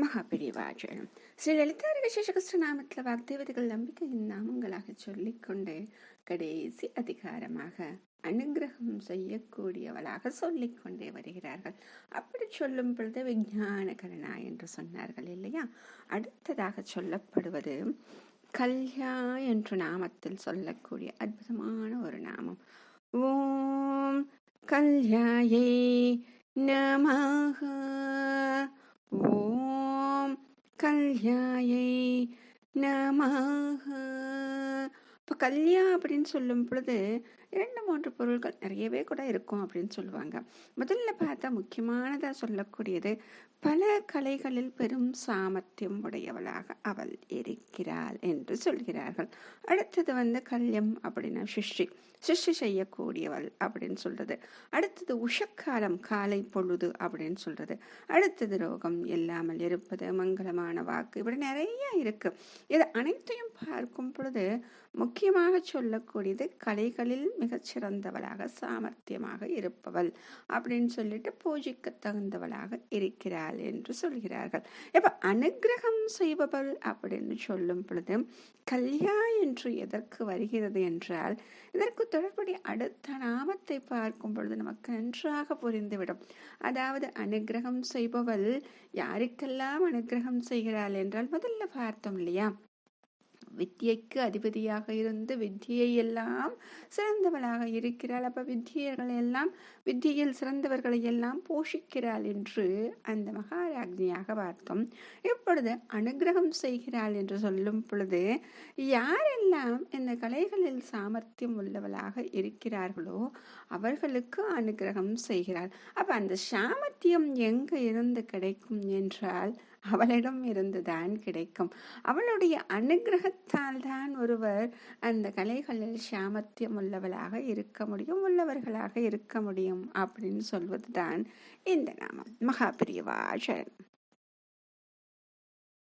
மகாபிரிவாஜனம் ஸ்ரீ லலிதாரிக சேஷகஸ்ர நாமத்தில் வாக்தேவதைகள் நம்பிக்கையின் நாமங்களாக சொல்லிக்கொண்டே கடைசி அதிகாரமாக அனுகிரகம் செய்யக்கூடியவளாக சொல்லிக்கொண்டே வருகிறார்கள். அப்படி சொல்லும் பொழுது விஞ்ஞானகரணா என்று சொன்னார்கள் இல்லையா? அடுத்ததாக சொல்லப்படுவது கல்யா என்ற நாமத்தில் சொல்லக்கூடிய அற்புதமான ஒரு நாமம். ஓம் கல்யாயை நமஹ. ஓம் கல்யாயை நமஹ. இப்போ கல்யா அப்படின்னு சொல்லும் பொழுது 2-3 பொருள்கள் நிறையவே கூட இருக்கும் அப்படின்னு சொல்லுவாங்க. முதல்ல பார்த்தா முக்கியமானதாக சொல்லக்கூடியது, பல கலைகளில் பெரும் சாமர்த்தியம் உடையவளாக அவள் இருக்கிறாள் என்று சொல்கிறார்கள். அடுத்தது கல்யம் அப்படின்னா சிருஷ்டி செய்யக்கூடியவள் அப்படின்னு சொல்றது. அடுத்தது உஷக்காலம், காலை பொழுது அப்படின்னு சொல்றது. அடுத்தது ரோகம் இல்லாமல் இருப்பது, மங்களமான வாக்கு, இப்படி நிறைய இருக்கு. இது அனைத்தையும் பார்க்கும் பொழுது முக்கியமாக சொல்லக்கூடியது கலைகளில் மிகச்சிறந்தவளாக சாமர்த்தியமாக இருப்பவள் அப்படின்னு சொல்லிட்டு பூஜைக்கு தகுந்தவளாக இருக்கிறாள் என்று சொல்கிறார்கள். இப்ப அனுகிரகம் செய்பவள் அப்படின்னு சொல்லும் பொழுது கல்யா என்று எதற்கு வருகிறது என்றால், இதற்கு தொடர்புடைய அடுத்த நாமத்தை பார்க்கும் பொழுது நமக்கு நன்றாக புரிந்துவிடும். அதாவது அனுகிரகம் செய்பவள் யாருக்கெல்லாம் அனுகிரகம் செய்கிறாள் என்றால், முதல்ல பார்த்தோம் இல்லையா, வித்தியைக்கு அதிபதியாக இருந்து வித்தியை எல்லாம் சிறந்தவளாக இருக்கிறாள். அப்ப வித்தியர்கள் எல்லாம், வித்தியில் சிறந்தவர்களை எல்லாம் போஷிக்கிறாள் என்று அந்த மகாராஜ்னியாக பார்த்தோம். இப்பொழுது அனுகிரகம் செய்கிறாள் என்று சொல்லும் பொழுது யாரெல்லாம் இந்த கலைகளில் சாமர்த்தியம் உள்ளவளாக இருக்கிறார்களோ அவர்களுக்கு அனுகிரகம் செய்கிறாள். அப்ப அந்த சாமர்த்தியம் எங்கு இருந்து கிடைக்கும் என்றால் அவளிடம் இருந்துதான் கிடைக்கும். அவளுடைய அனுகிரகத்தால் தான் ஒருவர் அந்த கலைகளில் சாமர்த்தியம் உள்ளவர்களாக இருக்க முடியும் அப்படின்னு சொல்வதுதான் இந்த நாமம். மகாபிரிவா சரணம்.